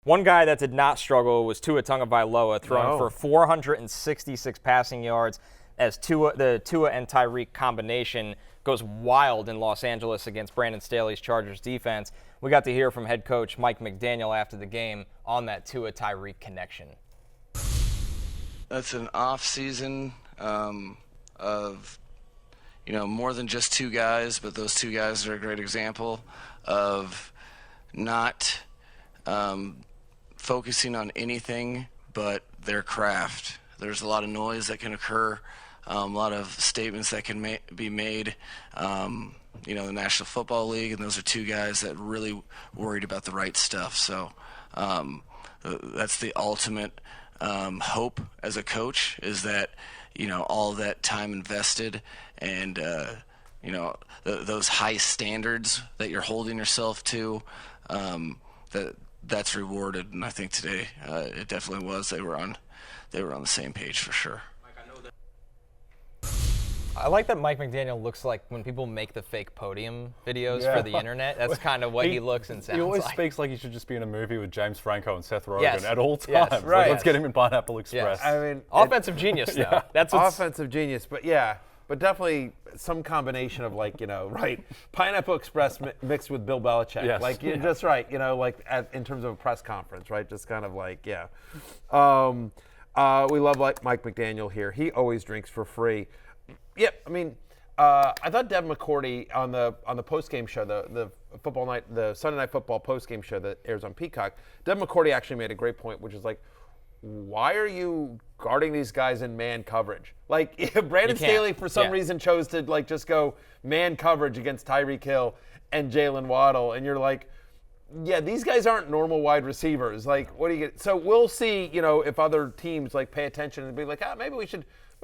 One guy that did not struggle was Tua Tagovailoa, throwing for 466 passing yards as the Tua and Tyreek combination goes wild in Los Angeles against Brandon Staley's Chargers defense. We got to hear from head coach Mike McDaniel after the game on that Tua-Tyreek connection. That's an off season of, more than just two guys, but those two guys are a great example of not focusing on anything but their craft. There's a lot of noise that can occur, a lot of statements that can be made, the National Football League, and those are two guys that really worried about the right stuff. So that's the ultimate hope as a coach, is that, all of that time invested and, those high standards that you're holding yourself to, that's rewarded. And I think today it definitely was. They were on the same page for sure. I like that Mike McDaniel looks like when people make the fake podium videos for the internet. That's kind of what he looks and sounds like. He always speaks like he should just be in a movie with James Franco and Seth Rogen at all times. Yes, right. right. Let's get him in Pineapple Express. I mean, offensive genius, though. Yeah. That's offensive genius, but definitely some combination of Pineapple Express mixed with Bill Belichick. Yes. You're just right, in terms of a press conference, right? Just kind of we love Mike McDaniel here. He always drinks for free. Yep, I mean, I thought Devin McCourty on the post-game show, the Sunday Night Football post-game show that airs on Peacock, Devin McCourty actually made a great point, which is why are you guarding these guys in man coverage? Brandon Staley for some reason chose to just go man coverage against Tyreek Hill and Jalen Waddle, and you're these guys aren't normal wide receivers. What do you get? So we'll see, if other teams pay attention and be maybe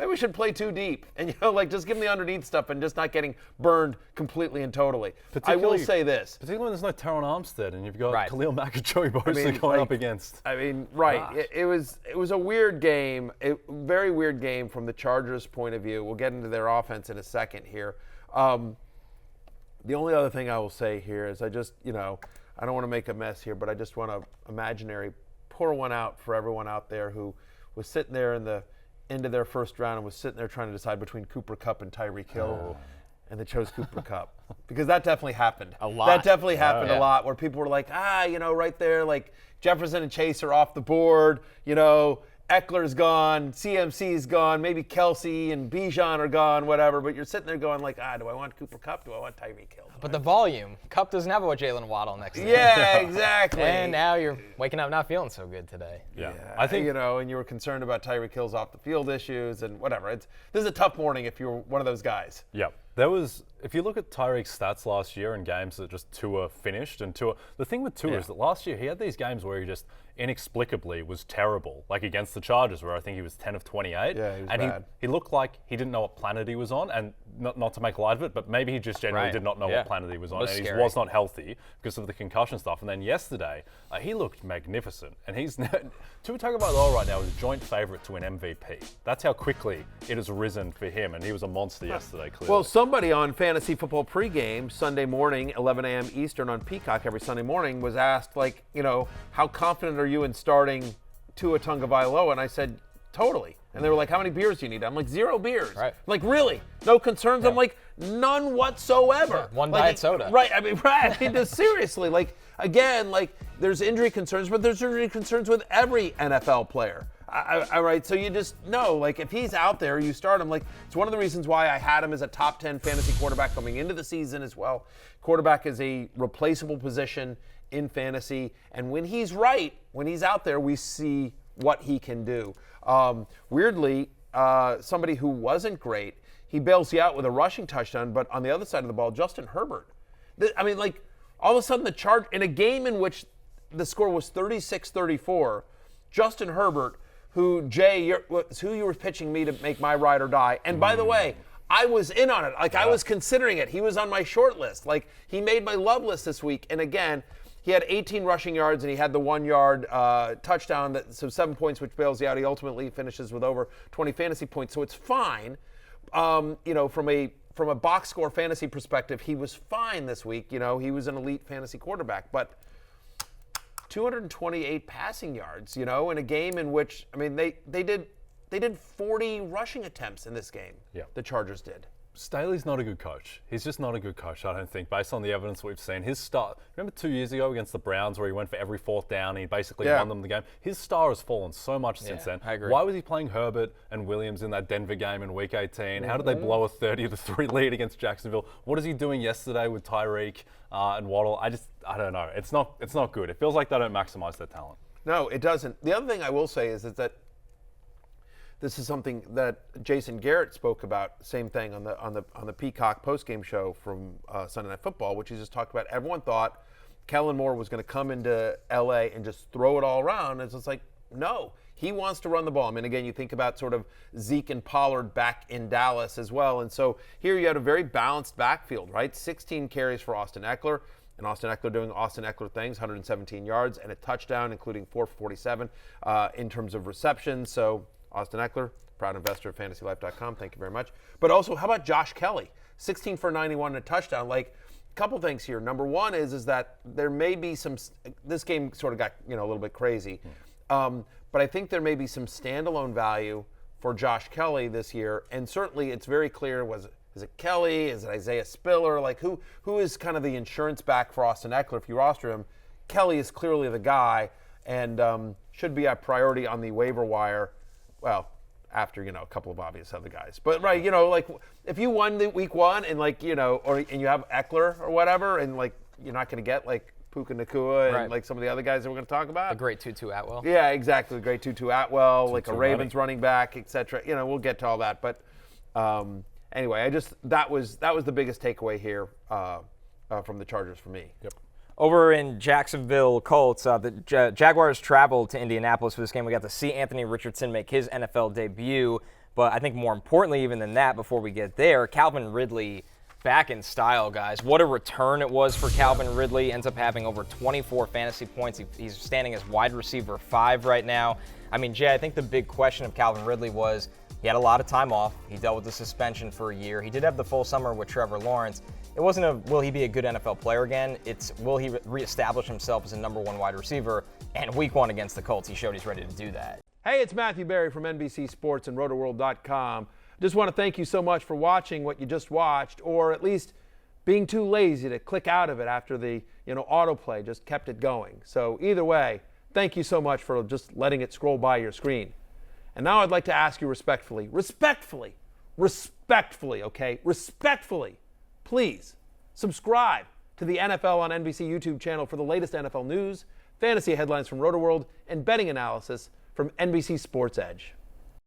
we should play too deep and just give them the underneath stuff and just not getting burned completely and totally. I will say this, particularly when there's no Teron Armstead and you've got Khalil Mack and Joey Bosa going up against. It was a weird game, a very weird game from the Chargers' point of view. We'll get into their offense in a second here. The only other thing I will say here is I don't want to make a mess here, but I just want to pour one out for everyone out there who was sitting there in the end of their first round and was sitting there trying to decide between Cooper Kupp and Tyreek Hill, and they chose Cooper Kupp. Because that definitely happened. A lot. That definitely happened a lot, where people were right there, Jefferson and Chase are off the board, Eckler's gone, CMC's gone, maybe Kelsey and Bijan are gone, whatever. But you're sitting there going do I want Cooper Kupp? Do I want Tyreek Hill? But the volume. Kupp doesn't have a Jalen Waddle next to him. Yeah, exactly. And now you're waking up not feeling so good today. Yeah. I think, and you were concerned about Tyreek Hill's off the field issues and whatever. This is a tough morning if you're one of those guys. Yeah. If you look at Tyreek's stats last year in games that just Tua finished, and the thing with Tua is that last year he had these games where he just inexplicably was terrible, like against the Chargers, where I think he was 10 of 28. Yeah, he was and bad. He looked like he didn't know what planet he was on, and not to make light of it, but maybe he just genuinely did not know what planet he was on, and he was not healthy because of the concussion stuff. And then yesterday, he looked magnificent, and Tua Tagovailoa right now is a joint favorite to win MVP. That's how quickly it has risen for him, and he was a monster yesterday, clearly. Well, somebody on Fantasy Football Pregame Sunday morning, 11 a.m. Eastern on Peacock every Sunday morning, was asked, how confident are you in starting Tua Tagovailoa? And I said, totally. And they were how many beers do you need? I'm 0 beers. Right. Really? No concerns? Yeah. I'm none whatsoever. Yeah, one diet soda. Right. Just seriously, again, there's injury concerns, but there's injury concerns with every NFL player. All right, so you just know, if he's out there, you start him. It's one of the reasons why I had him as a top 10 fantasy quarterback coming into the season as well. Quarterback is a replaceable position in fantasy, and when he's right, when he's out there, we see what he can do. Weirdly, somebody who wasn't great, he bails you out with a rushing touchdown, but on the other side of the ball, Justin Herbert. All of a sudden, in a game in which the score was 36-34, Justin Herbert, who you were pitching me to make my ride or die. And by the way, I was in on it. I was considering it. He was on my short list. He made my love list this week. And again, he had 18 rushing yards and he had the 1 yard touchdown. So 7 points, which bails you out. He ultimately finishes with over 20 fantasy points. So it's fine. From a box score fantasy perspective, he was fine this week. He was an elite fantasy quarterback. But 228 passing yards, in a game in which, they did 40 rushing attempts in this game. Yeah. The Chargers did. Staley's not a good coach. He's just not a good coach, I don't think, based on the evidence we've seen. His star, remember 2 years ago against the Browns where he went for every fourth down and he basically won them the game? His star has fallen so much since then. I agree. Why was he playing Herbert and Williams in that Denver game in Week 18? How did they blow a 30-3 lead against Jacksonville? What is he doing yesterday with Tyreek and Waddle? I don't know. It's not good. It feels like they don't maximize their talent. No, it doesn't. The other thing I will say is that this is something that Jason Garrett spoke about. Same thing on the Peacock postgame show from Sunday Night Football, which he just talked about. Everyone thought Kellen Moore was going to come into LA and just throw it all around. It's just like, no, he wants to run the ball. Again, you think about sort of Zeke and Pollard back in Dallas as well. And so here you had a very balanced backfield, right? 16 carries for Austin Eckler. And Austin Eckler doing Austin Eckler things, 117 yards and a touchdown, including 447 in terms of receptions. So Austin Eckler, proud investor of fantasylife.com. Thank you very much. But also, how about Josh Kelly? 16 for 91 and a touchdown. Like, a couple things here. Number one is that there may be some – this game sort of got, a little bit crazy. But I think there may be some standalone value for Josh Kelly this year. And certainly it's very clear, is it Kelly? Is it Isaiah Spiller? Like, who is kind of the insurance back for Austin Eckler if you roster him? Kelly is clearly the guy and should be a priority on the waiver wire. Well, after, a couple of obvious other guys. But, right, like, if you won the week one and, like, and you have Eckler or whatever, and, like, you're not going to get, like, Puka Nacua and, like, some of the other guys that we're going to talk about. A great Tutu Atwell. Yeah, exactly. The great Tutu Atwell, like a Ravens running back, et cetera. We'll get to all that. But anyway, that was the biggest takeaway here from the Chargers for me. Yep. Over in Jacksonville Colts, the Jaguars traveled to Indianapolis for this game. We got to see Anthony Richardson make his NFL debut. But I think more importantly even than that, before we get there, Calvin Ridley back in style, guys. What a return it was for Calvin Ridley. Ends up having over 24 fantasy points. He's standing as wide receiver 5 right now. Jay, I think the big question of Calvin Ridley was he had a lot of time off. He dealt with the suspension for a year. He did have the full summer with Trevor Lawrence. It wasn't will he be a good NFL player again? It's will he reestablish himself as a number 1 wide receiver? And week 1 against the Colts, he showed he's ready to do that. Hey, it's Matthew Berry from NBC Sports and RotoWorld.com. Just want to thank you so much for watching what you just watched, or at least being too lazy to click out of it after the autoplay just kept it going. So either way, thank you so much for just letting it scroll by your screen. And now I'd like to ask you respectfully, please subscribe to the NFL on NBC YouTube channel for the latest NFL news, fantasy headlines from RotoWorld, and betting analysis from NBC Sports Edge.